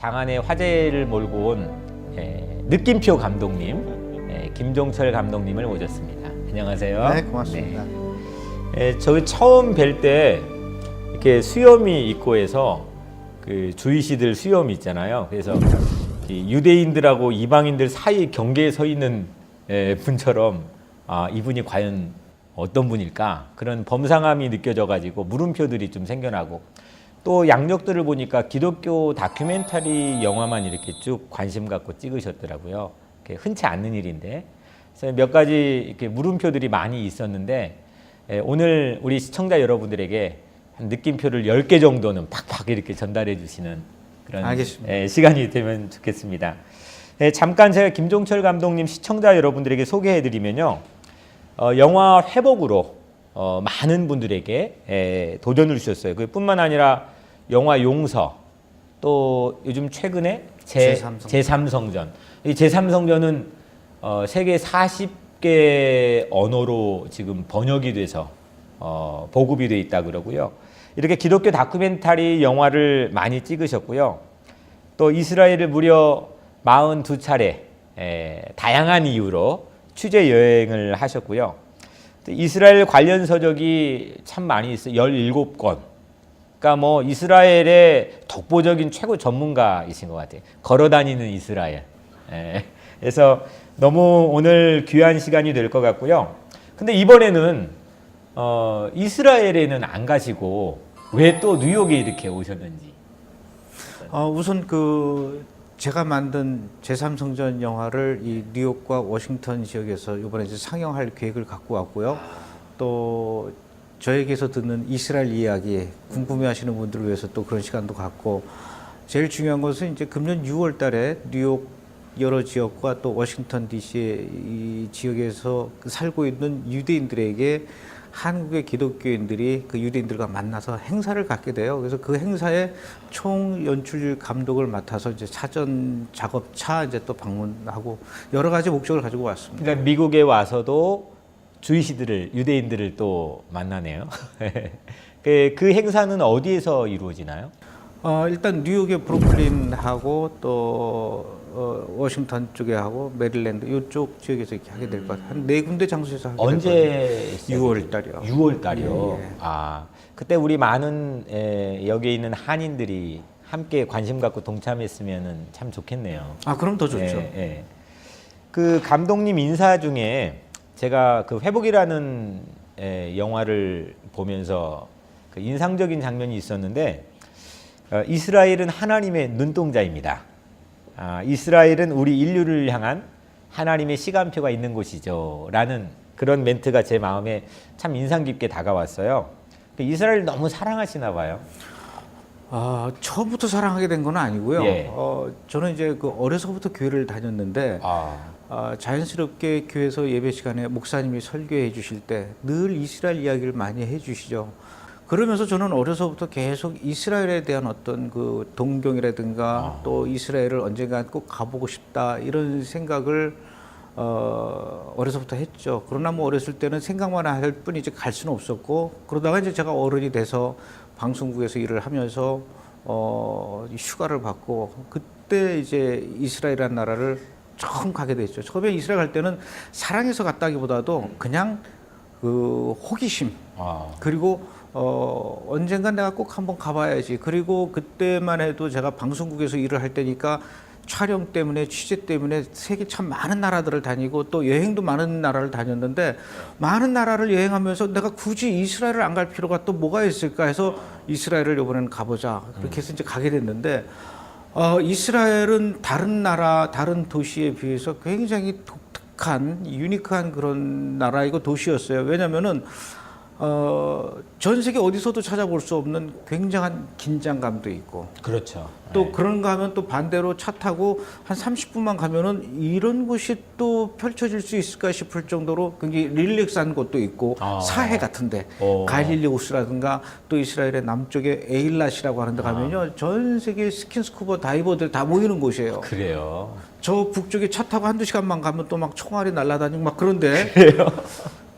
장안의 화제를 몰고 온 느낌표 감독님, 김종철 감독님을 모셨습니다. 안녕하세요. 네, 고맙습니다. 저희 처음 뵐 때 이렇게 수염이 있고 해서 그 주이시들 수염이 있잖아요. 그래서 유대인들하고 이방인들 사이 경계에 서 있는 분처럼 이분이 과연 어떤 분일까 그런 범상함이 느껴져가지고 물음표들이 좀 생겨나고, 또 양력들을 보니까 기독교 다큐멘터리 영화만 이렇게 쭉 관심 갖고 찍으셨더라고요. 흔치 않는 일인데, 그래서 몇 가지 이렇게 물음표들이 많이 있었는데, 오늘 우리 시청자 여러분들에게 한 느낌표를 10개 정도는 팍팍 이렇게 전달해 주시는 그런 알겠습니다. 시간이 되면 좋겠습니다. 잠깐 제가 김종철 감독님 시청자 여러분들에게 소개해 드리면요, 영화 회복으로 많은 분들에게 도전을 주셨어요. 그뿐만 아니라 영화 용서, 또 요즘 최근에 제3성전. 이 제3성전은 세계 40개 언어로 지금 번역이 돼서 보급이 돼 있다 그러고요. 이렇게 기독교 다큐멘터리 영화를 많이 찍으셨고요. 또 이스라엘을 무려 42차례 다양한 이유로 취재 여행을 하셨고요. 이스라엘 관련 서적이 참 많이 있어요. 17권. 그러니까 뭐 이스라엘의 독보적인 최고 전문가이신 것 같아요. 걸어다니는 이스라엘. 그래서 너무 오늘 귀한 시간이 될 것 같고요. 근데 이번에는 이스라엘에는 안 가시고 왜 또 뉴욕에 이렇게 오셨는지. 우선 제가 만든 제3성전 영화를 이 뉴욕과 워싱턴 지역에서 이번에 이제 상영할 계획을 갖고 왔고요. 또 저에게서 듣는 이스라엘 이야기 궁금해하시는 분들을 위해서 또 그런 시간도 갖고, 제일 중요한 것은 이제 금년 6월 달에 뉴욕 여러 지역과 또 워싱턴 DC 이 지역에서 살고 있는 유대인들에게 한국의 기독교인들이 그 유대인들과 만나서 행사를 갖게 돼요. 그래서 그 행사에 총 연출 감독을 맡아서 이제 사전 작업차 이제 또 방문하고 여러 가지 목적을 가지고 왔습니다. 그러니까 미국에 와서도 주이시들을, 유대인들을 또 만나네요. 그 행사는 어디에서 이루어지나요? 일단 뉴욕의 브루클린하고 또 워싱턴 쪽에 하고 메릴랜드 이쪽 지역에서 이렇게 하게 될 것 같아요. 한 4군데 장소에서 하게 될 것 같아요. 언제? 6월 달이요. 6월 달이요. 예. 그때 우리 많은 여기 있는 한인들이 함께 관심 갖고 동참했으면 참 좋겠네요. 그럼 더 좋죠. 예. 그 감독님 인사 중에 제가 그 회복이라는 영화를 보면서 그 인상적인 장면이 있었는데, 이스라엘은 하나님의 눈동자입니다. 이스라엘은 우리 인류를 향한 하나님의 시간표가 있는 곳이죠 라는 그런 멘트가 제 마음에 참 인상 깊게 다가왔어요. 이스라엘 너무 사랑하시나 봐요. 처음부터 사랑하게 된 건 아니고요. 예. 저는 이제 어려서부터 교회를 다녔는데 자연스럽게 교회에서 예배 시간에 목사님이 설교해 주실 때 늘 이스라엘 이야기를 많이 해 주시죠. 그러면서 저는 어려서부터 계속 이스라엘에 대한 어떤 그 동경이라든가 또 이스라엘을 언젠가 꼭 가보고 싶다 이런 생각을 어려서부터 했죠. 그러나 뭐 어렸을 때는 생각만 할 뿐이지 갈 수는 없었고, 그러다가 이제 제가 어른이 돼서 방송국에서 일을 하면서 휴가를 받고 그때 이제 이스라엘이라는 나라를 처음 가게 됐죠. 처음에 이스라엘 갈 때는 사랑해서 갔다기보다도 그냥 그 호기심, 그리고 언젠간 내가 꼭 한번 가봐야지. 그리고 그때만 해도 제가 방송국에서 일을 할 때니까 촬영 때문에, 취재 때문에 세계 참 많은 나라들을 다니고 또 여행도 많은 나라를 다녔는데, 많은 나라를 여행하면서 내가 굳이 이스라엘을 안 갈 필요가 또 뭐가 있을까 해서 이스라엘을 이번에는 가보자. 그렇게 해서 이제 가게 됐는데, 이스라엘은 다른 나라, 다른 도시에 비해서 굉장히 독특한, 유니크한 그런 나라이고 도시였어요. 왜냐면은 전 세계 어디서도 찾아볼 수 없는 굉장한 긴장감도 있고, 그렇죠. 또 그런가 하면 또 반대로 차 타고 한 30분만 가면은 이런 곳이 또 펼쳐질 수 있을까 싶을 정도로 굉장히 릴렉스한 곳도 있고, 사해 같은데 갈릴리 호수라든가 또 이스라엘의 남쪽에 에일랏이라고 하는 데 가면요 전 세계 스킨스쿠버 다이버들 다 모이는 곳이에요. 그래요. 저 북쪽에 차 타고 한두 시간만 가면 또 막 총알이 날아다니고 막 그런데, 그래요.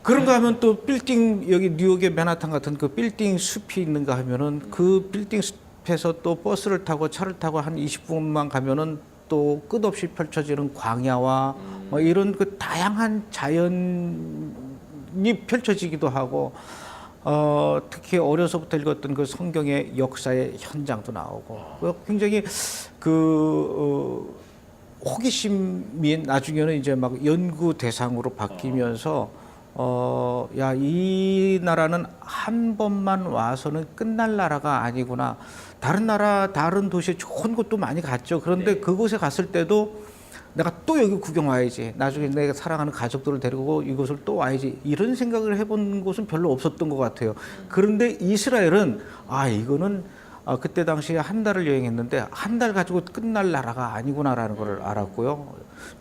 그런가 하면 또 빌딩, 여기 뉴욕의 맨하탄 같은 그 빌딩 숲이 있는가 하면은 그 빌딩 앞에서 또 버스를 타고 차를 타고 한 20분만 가면은 또 끝없이 펼쳐지는 광야와 뭐 이런 그 다양한 자연이 펼쳐지기도 하고 특히 어려서부터 읽었던 그 성경의 역사의 현장도 나오고 굉장히 호기심이 나중에는 이제 막 연구 대상으로 바뀌면서 야, 이 나라는 한 번만 와서는 끝날 나라가 아니구나. 다른 나라, 다른 도시에 좋은 곳도 많이 갔죠. 그런데 그곳에 갔을 때도 내가 또 여기 구경 와야지. 나중에 내가 사랑하는 가족들을 데리고 이곳을 또 와야지. 이런 생각을 해본 곳은 별로 없었던 것 같아요. 그런데 이스라엘은 이거는 그때 당시에 한 달을 여행했는데 한 달 가지고 끝날 나라가 아니구나라는 걸 알았고요.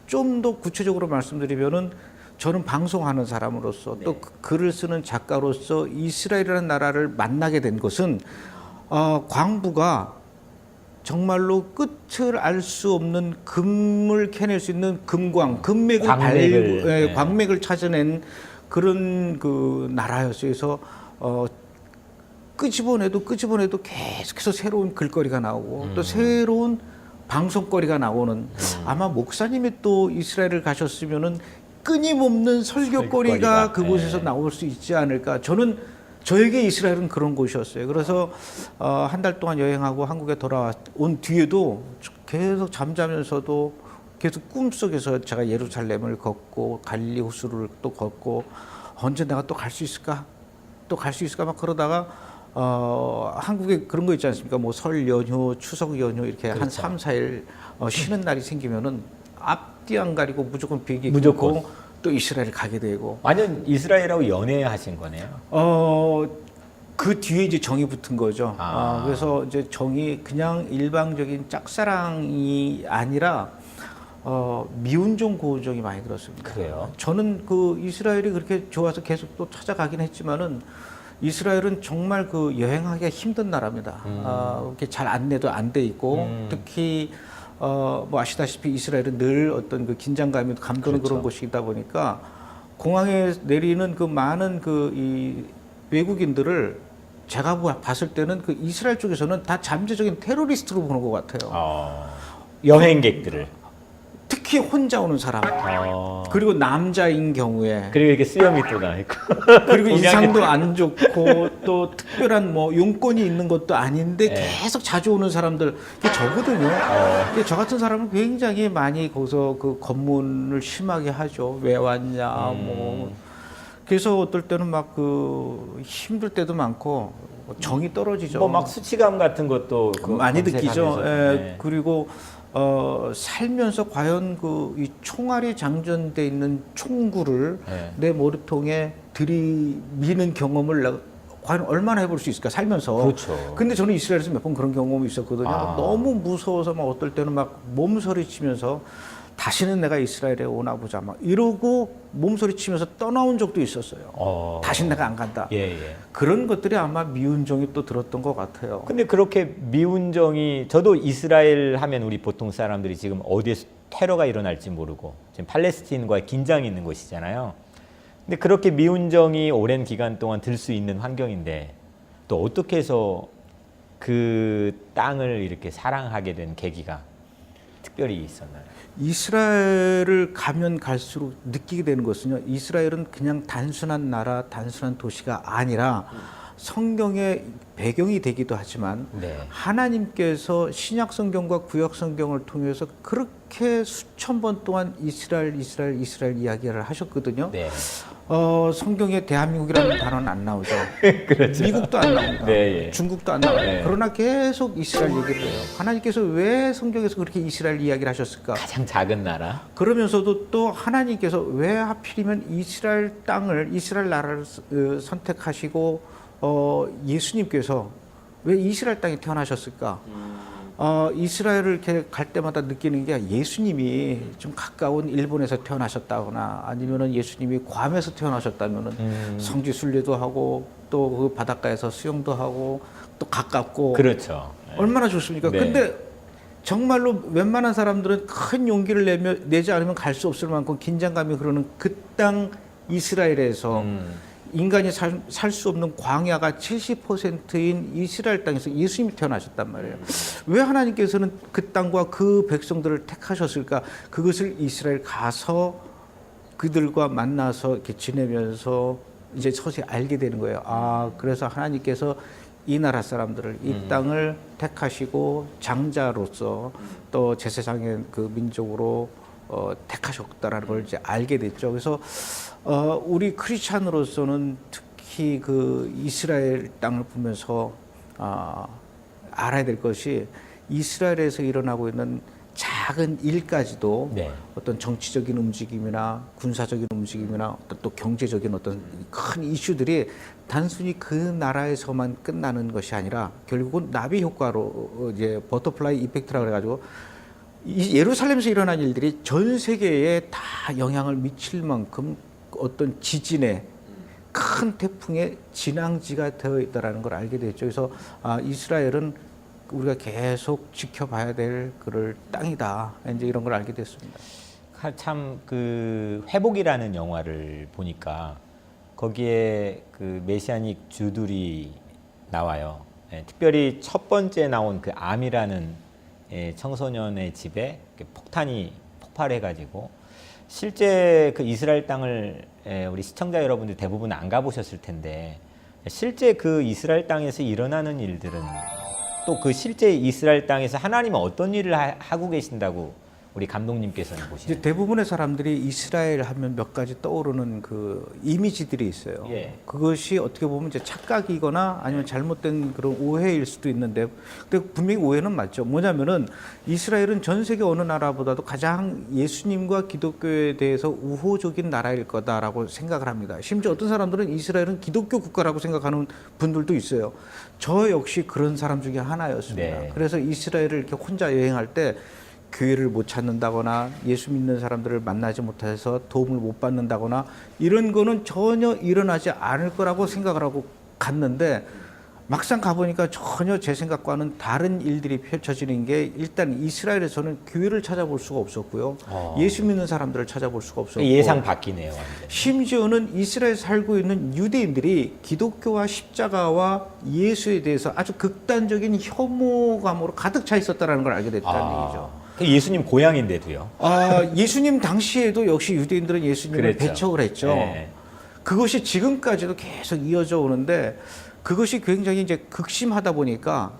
좀 더 구체적으로 말씀드리면은 저는 방송하는 사람으로서 또 글을 쓰는 작가로서 이스라엘이라는 나라를 만나게 된 것은 광부가 정말로 끝을 알 수 없는 금을 캐낼 수 있는 광맥을 찾아낸 그런 그 나라였어요. 그래서 끄집어내도 계속해서 새로운 글거리가 나오고 또 새로운 방송거리가 나오는 아마 목사님이 또 이스라엘을 가셨으면은 끊임없는 설교거리가 그곳에서 나올 수 있지 않을까. 저에게 이스라엘은 그런 곳이었어요. 그래서 한 달 동안 여행하고 한국에 돌아온 뒤에도 계속 잠자면서도 계속 꿈속에서 제가 예루살렘을 걷고 갈릴리 호수를 또 걷고 언제 내가 또 갈 수 있을까? 또 갈 수 있을까? 막 그러다가 한국에 그런 거 있지 않습니까? 뭐 설 연휴, 추석 연휴 이렇게 한 3, 4일 쉬는 날이 생기면은 앞뒤 안 가리고 무조건 비행기 끊고 또 이스라엘 가게 되고. 완전 이스라엘하고 연애하신 거네요. 그 뒤에 이제 정이 붙은 거죠. 그래서 이제 정이 그냥 일방적인 짝사랑이 아니라 미운정 고운정이 많이 들었습니다. 그래요? 저는 그 이스라엘이 그렇게 좋아서 계속 또 찾아가긴 했지만은 이스라엘은 정말 그 여행하기가 힘든 나라입니다. 이렇게 잘 안내도 안 돼 있고 특히 뭐 아시다시피 이스라엘은 늘 어떤 그 긴장감이 감도는 그런 곳이다 보니까 공항에 내리는 그 많은 이 외국인들을 제가 봤을 때는 그 이스라엘 쪽에서는 다 잠재적인 테러리스트로 보는 것 같아요. 여행객들을. 특히 혼자 오는 사람. 그리고 남자인 경우에. 그리고 이렇게 수염이 또 나 있고. 그리고 인상도 안 좋고 또 특별한 뭐 용건이 있는 것도 아닌데 계속 자주 오는 사람들. 그게 저거든요. 저 같은 사람은 굉장히 많이 거기서 그 검문을 심하게 하죠. 왜 왔냐, 뭐. 그래서 어떨 때는 막 힘들 때도 많고 정이 떨어지죠. 뭐 막 수치감 같은 것도 많이 느끼죠. 그리고 살면서 과연 이 총알이 장전돼 있는 총구를 내 머리통에 들이미는 경험을 과연 얼마나 해볼 수 있을까 살면서. 그렇죠. 근데 저는 이스라엘에서 몇 번 그런 경험이 있었거든요. 너무 무서워서 막 어떨 때는 막 몸서리치면서 다시는 내가 이스라엘에 오나 보자 막 이러고 몸소리치면서 떠나온 적도 있었어요. 다시는 내가 안 간다. 그런 것들이 아마 미운정이 또 들었던 것 같아요. 근데 그렇게 미운정이 저도 이스라엘 하면 우리 보통 사람들이 지금 어디에서 테러가 일어날지 모르고 지금 팔레스틴과의 긴장이 있는 곳이잖아요. 근데 그렇게 미운정이 오랜 기간 동안 들 수 있는 환경인데 또 어떻게 해서 그 땅을 이렇게 사랑하게 된 계기가 특별히 있었나요? 이스라엘을 가면 갈수록 느끼게 되는 것은요. 이스라엘은 그냥 단순한 나라, 단순한 도시가 아니라 성경의 배경이 되기도 하지만 하나님께서 신약 성경과 구약 성경을 통해서 그렇게 수천 번 동안 이스라엘 이야기를 하셨거든요. 성경에 대한민국이라는 단어는 안 나오죠. 그렇죠. 미국도 안 나옵니다. 중국도 안 나와요. 그러나 계속 이스라엘 얘기를 해요. 하나님께서 왜 성경에서 그렇게 이스라엘 이야기를 하셨을까? 가장 작은 나라. 그러면서도 또 하나님께서 왜 하필이면 이스라엘 나라를 선택하시고 예수님께서 왜 이스라엘 땅에 태어나셨을까? 이스라엘을 이렇게 갈 때마다 느끼는 게 예수님이 좀 가까운 일본에서 태어나셨다거나 아니면은 예수님이 괌에서 태어나셨다면은 성지 순례도 하고 또 그 바닷가에서 수영도 하고 또 가깝고 그렇죠. 얼마나 좋습니까? 근데 정말로 웬만한 사람들은 큰 용기를 내지 않으면 갈 수 없을 만큼 긴장감이 흐르는 그 땅 이스라엘에서 인간이 살 수 없는 광야가 70%인 이스라엘 땅에서 예수님이 태어나셨단 말이에요. 왜 하나님께서는 그 땅과 그 백성들을 택하셨을까? 그것을 이스라엘 가서 그들과 만나서 이렇게 지내면서 이제 서서히 알게 되는 거예요. 아, 그래서 하나님께서 이 나라 사람들을 이 땅을 택하시고 장자로서 또 제사장의 그 민족으로 택하셨다라는 걸 이제 알게 됐죠. 그래서 우리 크리스찬으로서는 특히 그 이스라엘 땅을 보면서 알아야 될 것이 이스라엘에서 일어나고 있는 작은 일까지도 네. 어떤 정치적인 움직임이나 군사적인 움직임이나 또 경제적인 어떤 큰 이슈들이 단순히 그 나라에서만 끝나는 것이 아니라 결국은 나비 효과로 이제 버터플라이 이펙트라고 그래가지고 이 예루살렘에서 일어난 일들이 전 세계에 다 영향을 미칠 만큼 어떤 지진에 큰 태풍의 진앙지가 되어 있다라는 걸 알게 됐죠. 그래서 이스라엘은 우리가 계속 지켜봐야 될 그럴 땅이다. 이제 이런 걸 알게 됐습니다. 참 그 회복이라는 영화를 보니까 거기에 그 메시아닉 주들이 나와요. 예, 특별히 첫 번째 나온 그 암이라는 청소년의 집에 폭탄이 폭발해가지고 실제 그 이스라엘 땅을 우리 시청자 여러분들 대부분 안 가보셨을 텐데 실제 그 이스라엘 땅에서 일어나는 일들은 또 그 실제 이스라엘 땅에서 하나님은 어떤 일을 하고 계신다고 우리 감독님께서는 보시나요? 대부분의 사람들이 이스라엘 하면 몇 가지 떠오르는 그 이미지들이 있어요. 예. 그것이 어떻게 보면 이제 착각이거나 아니면 잘못된 그런 오해일 수도 있는데, 근데 분명히 오해는 맞죠. 뭐냐면은 이스라엘은 전 세계 어느 나라보다도 가장 예수님과 기독교에 대해서 우호적인 나라일 거다라고 생각을 합니다. 심지어 어떤 사람들은 이스라엘은 기독교 국가라고 생각하는 분들도 있어요. 저 역시 그런 사람 중에 하나였습니다. 네. 그래서 이스라엘을 이렇게 혼자 여행할 때 교회를 못 찾는다거나 예수 믿는 사람들을 만나지 못해서 도움을 못 받는다거나 이런 거는 전혀 일어나지 않을 거라고 생각을 하고 갔는데 막상 가보니까 전혀 제 생각과는 다른 일들이 펼쳐지는 게 일단 이스라엘에서는 교회를 찾아볼 수가 없었고요. 예수 믿는 사람들을 찾아볼 수가 없었고 예상 바뀌네요. 완전. 심지어는 이스라엘에 살고 있는 유대인들이 기독교와 십자가와 예수에 대해서 아주 극단적인 혐오감으로 가득 차 있었다는 걸 알게 됐다는 얘기죠. 그 예수님 고향인데도요. 예수님 당시에도 역시 유대인들은 예수님을 그랬죠. 배척을 했죠. 네. 그것이 지금까지도 계속 이어져 오는데 그것이 굉장히 이제 극심하다 보니까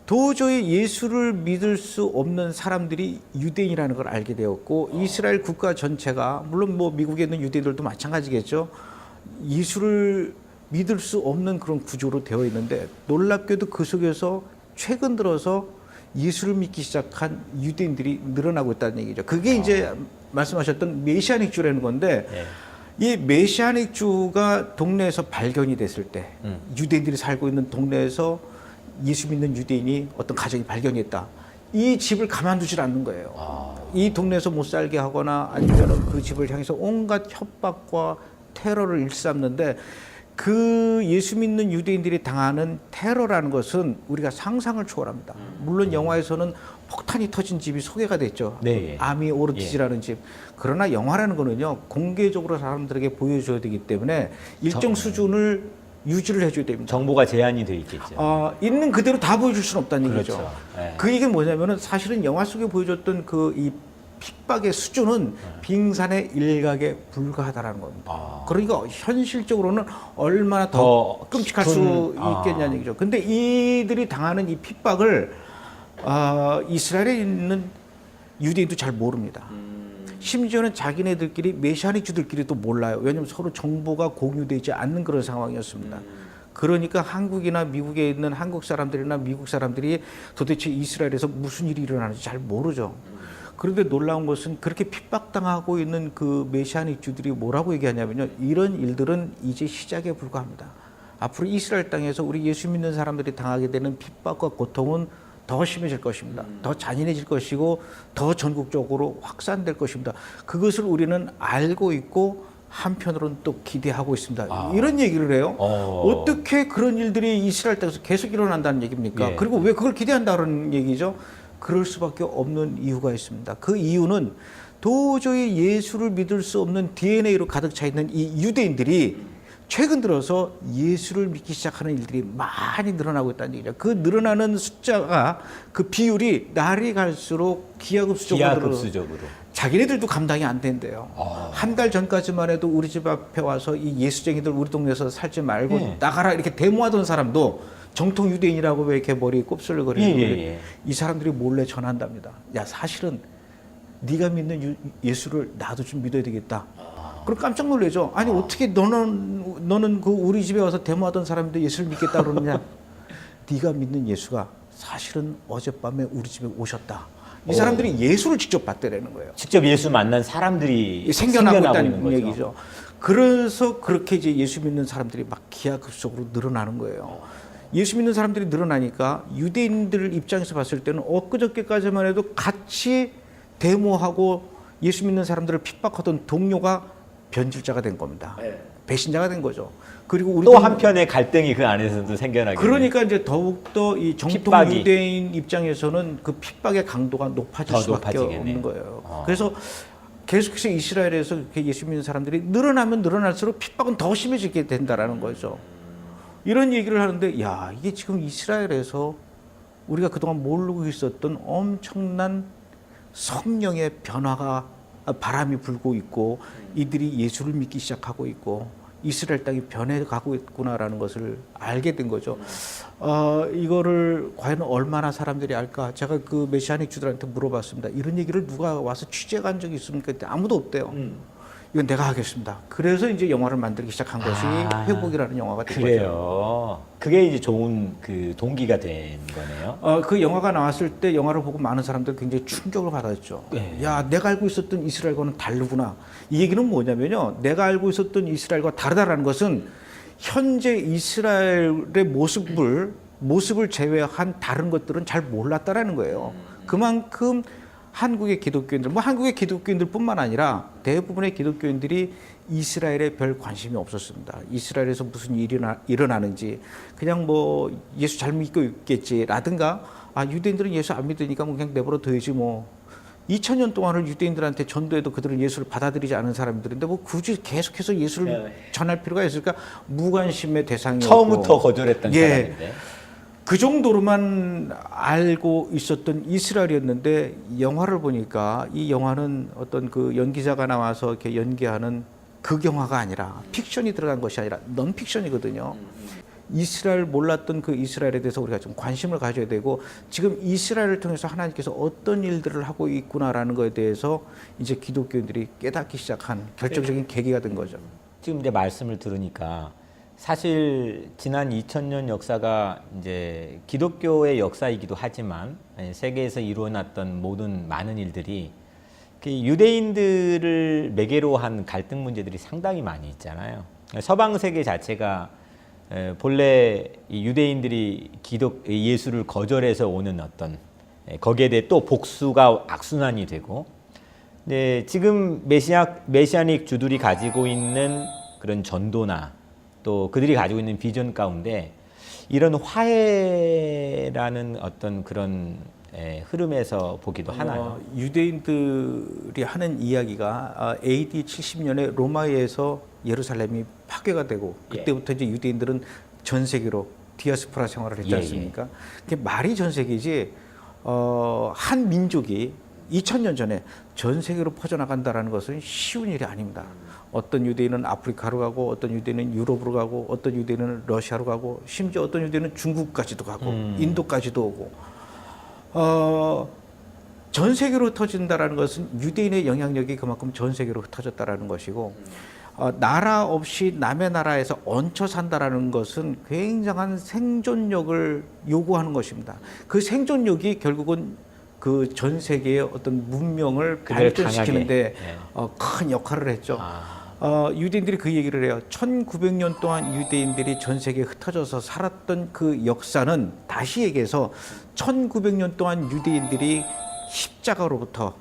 도저히 예수를 믿을 수 없는 사람들이 유대인이라는 걸 알게 되었고 이스라엘 국가 전체가 물론 뭐 미국에 있는 유대인들도 마찬가지겠죠. 예수를 믿을 수 없는 그런 구조로 되어 있는데 놀랍게도 그 속에서 최근 들어서 예수를 믿기 시작한 유대인들이 늘어나고 있다는 얘기죠. 그게 이제 말씀하셨던 메시아닉 주라는 건데 이 메시아닉 주가 동네에서 발견이 됐을 때 유대인들이 살고 있는 동네에서 예수 믿는 유대인이 어떤 가정이 발견했다. 이 집을 가만두질 않는 거예요. 이 동네에서 못 살게 하거나 아니면 그 집을 향해서 온갖 협박과 테러를 일삼는데 그 예수 믿는 유대인들이 당하는 테러라는 것은 우리가 상상을 초월합니다. 물론 영화에서는 폭탄이 터진 집이 소개가 됐죠. 네. 아미 오르티즈라는 집. 그러나 영화라는 거는요 공개적으로 사람들에게 보여줘야 되기 때문에 일정 수준을 유지를 해줘야 됩니다. 정보가 제한이 돼 있겠죠. 있는 그대로 다 보여줄 수는 없다는 그렇죠. 얘기죠. 네. 그 얘기는 뭐냐면은 사실은 영화 속에 보여줬던 그 이 핍박의 수준은 빙산의 일각에 불과하다라는 겁니다. 그러니까 현실적으로는 얼마나 더 끔찍할 수 있겠냐는 얘기죠. 근데 이들이 당하는 이 핍박을 이스라엘에 있는 유대인도 잘 모릅니다. 심지어는 자기네들끼리 메시아닉 주들끼리도 몰라요. 왜냐하면 서로 정보가 공유되지 않는 그런 상황이었습니다. 그러니까 한국이나 미국에 있는 한국 사람들이나 미국 사람들이 도대체 이스라엘에서 무슨 일이 일어나는지 잘 모르죠. 그런데 놀라운 것은 그렇게 핍박당하고 있는 그 메시아닉 주들이 뭐라고 얘기하냐면요. 이런 일들은 이제 시작에 불과합니다. 앞으로 이스라엘 땅에서 우리 예수 믿는 사람들이 당하게 되는 핍박과 고통은 더 심해질 것입니다. 더 잔인해질 것이고 더 전국적으로 확산될 것입니다. 그것을 우리는 알고 있고 한편으로는 또 기대하고 있습니다. 이런 얘기를 해요. 어떻게 그런 일들이 이스라엘 땅에서 계속 일어난다는 얘기입니까? 예. 그리고 왜 그걸 기대한다는 얘기죠? 그럴 수밖에 없는 이유가 있습니다. 그 이유는 도저히 예수를 믿을 수 없는 DNA로 가득 차 있는 이 유대인들이 최근 들어서 예수를 믿기 시작하는 일들이 많이 늘어나고 있다는 얘기죠. 그 늘어나는 숫자가 그 비율이 날이 갈수록 기하급수적으로 자기네들도 감당이 안 된대요. 한 달 전까지만 해도 우리 집 앞에 와서 이 예수쟁이들 우리 동네에서 살지 말고 나가라 이렇게 데모하던 사람도 정통 유대인이라고 왜 이렇게 머리에 곱슬을 거리는 이 사람들이 몰래 전한답니다. 야, 사실은 네가 믿는 예수를 나도 좀 믿어야 되겠다. 그럼 깜짝 놀라죠. 아니 어떻게 너는 그 우리 집에 와서 데모하던 사람인데 예수를 믿겠다 그러느냐? 네가 믿는 예수가 사실은 어젯밤에 우리 집에 오셨다. 이 사람들이 예수를 직접 봤다라는 거예요. 직접 예수 만난 사람들이 생겨나고 있다는 있는 거죠. 얘기죠. 그래서 그렇게 이제 예수 믿는 사람들이 막 기하급수적으로 늘어나는 거예요. 예수 믿는 사람들이 늘어나니까 유대인들 입장에서 봤을 때는 엊그저께까지만 해도 같이 데모하고 예수 믿는 사람들을 핍박하던 동료가 변질자가 된 겁니다. 배신자가 된 거죠. 그리고 또 한편의 갈등이 그 안에서도 생겨나게. 그러니까 이제 더욱더 이 정통 핍박이. 유대인 입장에서는 그 핍박의 강도가 높아질 수밖에 없는 거예요. 그래서 계속해서 이스라엘에서 이렇게 예수 믿는 사람들이 늘어나면 늘어날수록 핍박은 더 심해지게 된다라는 거죠. 이런 얘기를 하는데, 야, 이게 지금 이스라엘에서 우리가 그동안 모르고 있었던 엄청난 성령의 변화가 바람이 불고 있고 이들이 예수를 믿기 시작하고 있고 이스라엘 땅이 변해가고 있구나라는 것을 알게 된 거죠. 이거를 과연 얼마나 사람들이 알까? 제가 그 메시아닉 주들한테 물어봤습니다. 이런 얘기를 누가 와서 취재해 간 적이 있습니까? 아무도 없대요. 이건 내가 하겠습니다. 그래서 이제 영화를 만들기 시작한 것이 회복이라는 영화가 된 거죠. 그게 이제 좋은 그 동기가 된 거네요. 그 영화가 나왔을 때 영화를 보고 많은 사람들이 굉장히 충격을 받았죠. 야, 내가 알고 있었던 이스라엘과는 다르구나. 이 얘기는 뭐냐면요. 내가 알고 있었던 이스라엘과 다르다라는 것은 현재 이스라엘의 모습을 제외한 다른 것들은 잘 몰랐다라는 거예요. 그만큼 한국의 기독교인들, 한국의 기독교인들뿐만 아니라 대부분의 기독교인들이 이스라엘에 별 관심이 없었습니다. 이스라엘에서 무슨 일이 일어나는지 그냥 뭐 예수 잘 믿고 있겠지라든가 유대인들은 예수 안 믿으니까 뭐 그냥 내버려 둬야지 뭐 2000년 동안을 유대인들한테 전도해도 그들은 예수를 받아들이지 않은 사람들인데 뭐 굳이 계속해서 예수를 전할 필요가 있을까? 무관심의 대상이었고 처음부터 거절했던 사람인데. 그 정도로만 알고 있었던 이스라엘이었는데 영화를 보니까 이 영화는 어떤 그 연기자가 나와서 이렇게 연기하는 극영화가 아니라 픽션이 들어간 것이 아니라 넌픽션이거든요. 이스라엘 몰랐던 그 이스라엘에 대해서 우리가 좀 관심을 가져야 되고 지금 이스라엘을 통해서 하나님께서 어떤 일들을 하고 있구나라는 것에 대해서 이제 기독교인들이 깨닫기 시작한 결정적인 계기가 된 거죠. 지금 이제 말씀을 들으니까 사실 지난 2000년 역사가 이제 기독교의 역사이기도 하지만 세계에서 이루어났던 모든 많은 일들이 유대인들을 매개로 한 갈등 문제들이 상당히 많이 있잖아요. 서방 세계 자체가 본래 유대인들이 예수를 거절해서 오는 어떤 거기에 대해 또 복수가 악순환이 되고, 지금 메시아닉 주들이 가지고 있는 그런 전도나 또 그들이 가지고 있는 비전 가운데 이런 화해라는 어떤 그런 흐름에서 보기도 하나요? 유대인들이 하는 이야기가 AD 70년에 로마에서 예루살렘이 파괴가 되고 그때부터 이제 유대인들은 전 세계로 디아스포라 생활을 했지 않습니까? 그게 말이 전 세계지 한 민족이 2000년 전에 전 세계로 퍼져나간다라는 것은 쉬운 일이 아닙니다. 어떤 유대인은 아프리카로 가고 어떤 유대인은 유럽으로 가고 어떤 유대인은 러시아로 가고 심지어 어떤 유대인은 중국까지도 가고 인도까지도 오고 전 세계로 흩어진다라는 것은 유대인의 영향력이 그만큼 전 세계로 흩어졌다라는 것이고 나라 없이 남의 나라에서 얹혀 산다라는 것은 굉장한 생존력을 요구하는 것입니다. 그 생존력이 결국은 그 전 세계의 어떤 문명을 발전시키는데 큰 역할을 했죠. 유대인들이 그 얘기를 해요. 1900년 동안 유대인들이 전 세계에 흩어져서 살았던 그 역사는 다시 얘기해서 1900년 동안 유대인들이 십자가로부터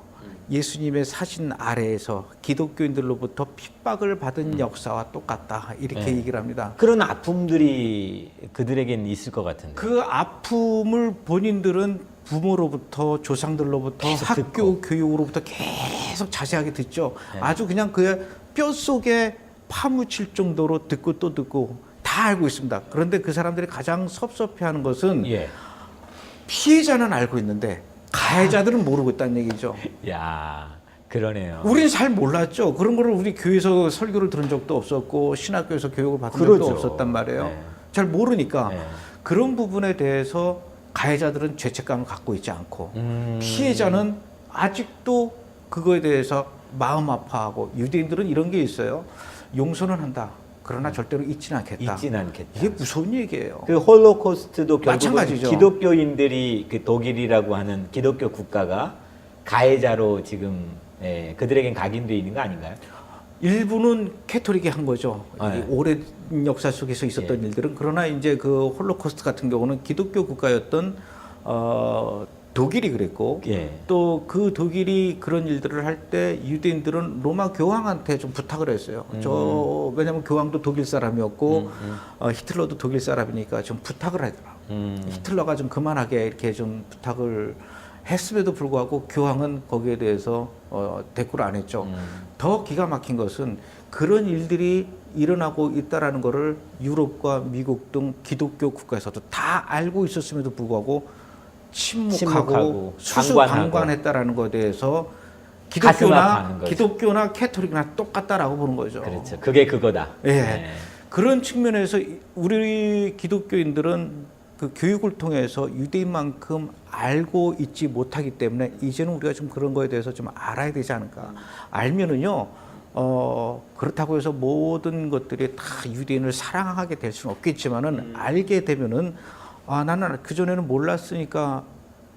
예수님의 사신 아래에서 기독교인들로부터 핍박을 받은 역사와 똑같다. 이렇게 얘기를 합니다. 그런 아픔들이 그들에게는 있을 것 같은데. 그 아픔을 본인들은 부모로부터 조상들로부터 학교 듣고. 교육으로부터 계속 자세하게 듣죠. 아주 그냥 그의 뼛속에 파묻힐 정도로 듣고 또 듣고 다 알고 있습니다. 그런데 그 사람들이 가장 섭섭해하는 것은 예. 피해자는 알고 있는데 가해자들은 모르고 있다는 얘기죠. 야, 그러네요. 우리는 잘 몰랐죠. 그런 거를 우리 교회에서 설교를 들은 적도 없었고 신학교에서 교육을 받은 그러죠. 적도 없었단 말이에요. 네. 잘 모르니까 네. 그런 부분에 대해서 가해자들은 죄책감을 갖고 있지 않고 피해자는 아직도 그거에 대해서 마음 아파하고 유대인들은 이런 게 있어요. 용서는 한다. 그러나 절대로 잊지는 않겠다. 잊진 않겠다. 이게 무서운 얘기예요. 그 홀로코스트도 결국은 마찬가지죠. 기독교인들이 그 독일이라고 하는 기독교 국가가 가해자로 지금 그들에겐 각인되어 있는 거 아닌가요? 일부는 캐토릭이 한 거죠. 네. 이 오랜 역사 속에서 있었던 일들은. 그러나 이제 그 홀로코스트 같은 경우는 기독교 국가였던 독일이 그랬고 예. 또 그 독일이 그런 일들을 할 때 유대인들은 로마 교황한테 좀 부탁을 했어요. 왜냐하면 교황도 독일 사람이었고 히틀러도 독일 사람이니까 좀 부탁을 하더라. 히틀러가 좀 그만하게 이렇게 좀 부탁을 했음에도 불구하고 교황은 거기에 대해서 대꾸를 안 했죠. 더 기가 막힌 것은 그런 일들이 일어나고 있다라는 것을 유럽과 미국 등 기독교 국가에서도 다 알고 있었음에도 불구하고 침묵하고 수수방관했다라는 것에 대해서 기독교나 캐토릭이나 똑같다라고 보는 거죠. 그렇죠. 그게 그거다. 예. 네. 그런 측면에서 우리 기독교인들은 그 교육을 통해서 유대인만큼 알고 있지 못하기 때문에 이제는 우리가 좀 그런 거에 대해서 좀 알아야 되지 않을까. 알면은요, 그렇다고 해서 모든 것들이 다 유대인을 사랑하게 될 수는 없겠지만은 알게 되면은 나는 그전에는 몰랐으니까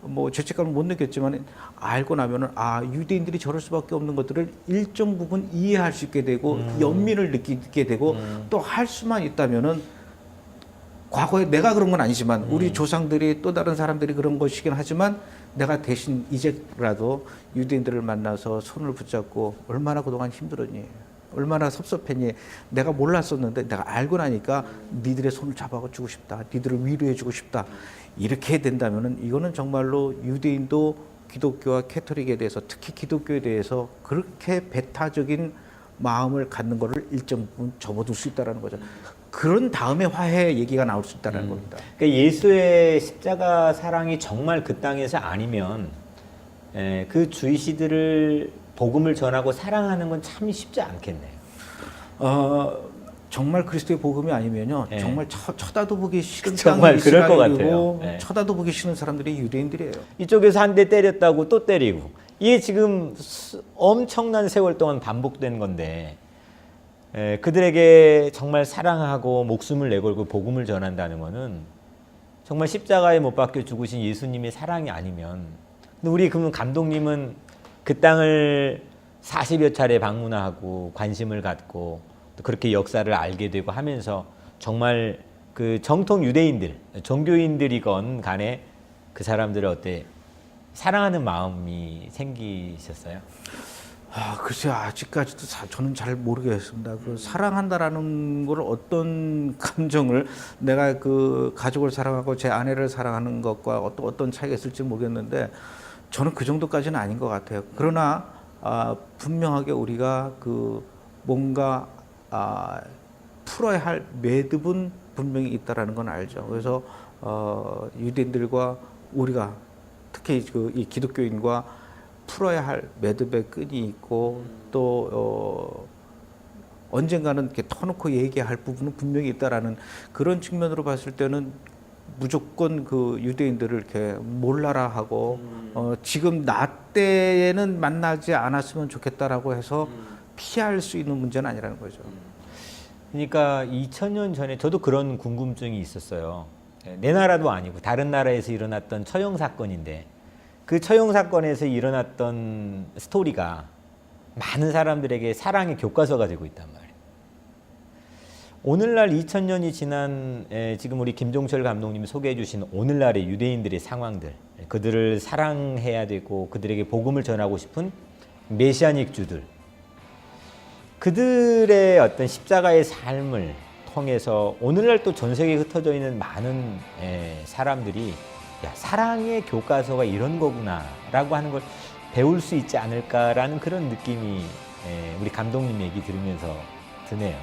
뭐 죄책감을 못 느꼈지만 알고 나면은 유대인들이 저럴 수밖에 없는 것들을 일정 부분 이해할 수 있게 되고 연민을 느끼게 되고 또 할 수만 있다면은 과거에 내가 그런 건 아니지만 우리 조상들이 또 다른 사람들이 그런 것이긴 하지만 내가 대신 이제라도 유대인들을 만나서 손을 붙잡고 얼마나 그동안 힘들었니? 얼마나 섭섭했니? 내가 몰랐었는데 내가 알고 나니까 니들의 손을 잡아주고 싶다. 니들을 위로해주고 싶다. 이렇게 된다면은 이거는 정말로 유대인도 기독교와 캐토릭에 대해서 특히 기독교에 대해서 그렇게 배타적인 마음을 갖는 것을 일정 부분 접어둘 수 있다는 거죠. 그런 다음에 화해 얘기가 나올 수 있다는 겁니다. 그러니까 예수의 십자가 사랑이 정말 그 땅에서 아니면 그 주이시들을 복음을 전하고 사랑하는 건 참 쉽지 않겠네요. 정말 그리스도의 복음이 아니면요, 예. 정말 쳐다도 보기 싫은 정말 땅이 그럴 것 이스라엘이고 같아요. 예. 쳐다도 보기 싫은 사람들이 유대인들이에요. 이쪽에서 한 대 때렸다고 또 때리고 이게 지금 엄청난 세월 동안 반복된 건데 그들에게 정말 사랑하고 목숨을 내걸고 복음을 전한다는 것은 정말 십자가에 못 박혀 죽으신 예수님의 사랑이 아니면 근데 우리 그러면 감독님은 그 땅을 40여 차례 방문하고 관심을 갖고 또 그렇게 역사를 알게 되고 하면서 정말 그 정통 유대인들, 종교인들이건 간에 그 사람들을 어때 사랑하는 마음이 생기셨어요? 글쎄요, 아직까지도 저는 잘 모르겠습니다. 그 사랑한다라는 걸 어떤 감정을 내가 그 가족을 사랑하고 제 아내를 사랑하는 것과 어떤 차이가 있을지 모르겠는데 저는 그 정도까지는 아닌 것 같아요. 그러나 분명하게 우리가 그 뭔가 풀어야 할 매듭은 분명히 있다라는 건 알죠. 그래서 유대인들과 우리가 특히 이 기독교인과 풀어야 할 매듭의 끈이 있고 또 언젠가는 이렇게 터놓고 얘기할 부분은 분명히 있다라는 그런 측면으로 봤을 때는 무조건 그 유대인들을 이렇게 몰라라 하고 지금 나 때에는 만나지 않았으면 좋겠다라고 해서 피할 수 있는 문제는 아니라는 거죠. 그러니까 2000년 전에 저도 그런 궁금증이 있었어요. 내 나라도 아니고 다른 나라에서 일어났던 처형 사건인데 그 처형 사건에서 일어났던 스토리가 많은 사람들에게 사랑의 교과서가 되고 있단 말이에요. 오늘날 2000년이 지난 지금 우리 김종철 감독님이 소개해 주신 오늘날의 유대인들의 상황들, 그들을 사랑해야 되고 그들에게 복음을 전하고 싶은 메시아닉 주들, 그들의 어떤 십자가의 삶을 통해서 오늘날 또 전 세계에 흩어져 있는 많은 사람들이 야, 사랑의 교과서가 이런 거구나 라고 하는 걸 배울 수 있지 않을까라는 그런 느낌이 우리 감독님 얘기 들으면서 드네요.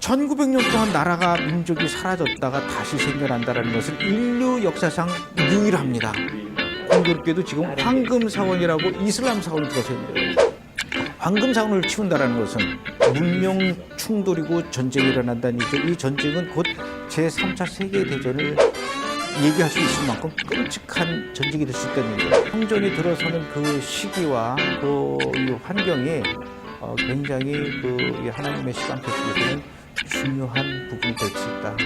1900년 동안 나라가 민족이 사라졌다가 다시 생겨난다는 것은 인류 역사상 유일합니다. 공교롭게도 지금 황금 사원이라고 이슬람 사원이 들어섰는데 황금 사원을 치운다는 것은 문명 충돌이고 전쟁이 일어난다는 얘기죠. 이 전쟁은 곧 제3차 세계대전을 얘기할 수 있을 만큼 끔찍한 전쟁이 될 수 있다는 얘기죠. 형전이 들어서는 그 시기와 이 환경이 굉장히 이 하나님의 시간표 속에서는 중요한 부분이 될 수 있다.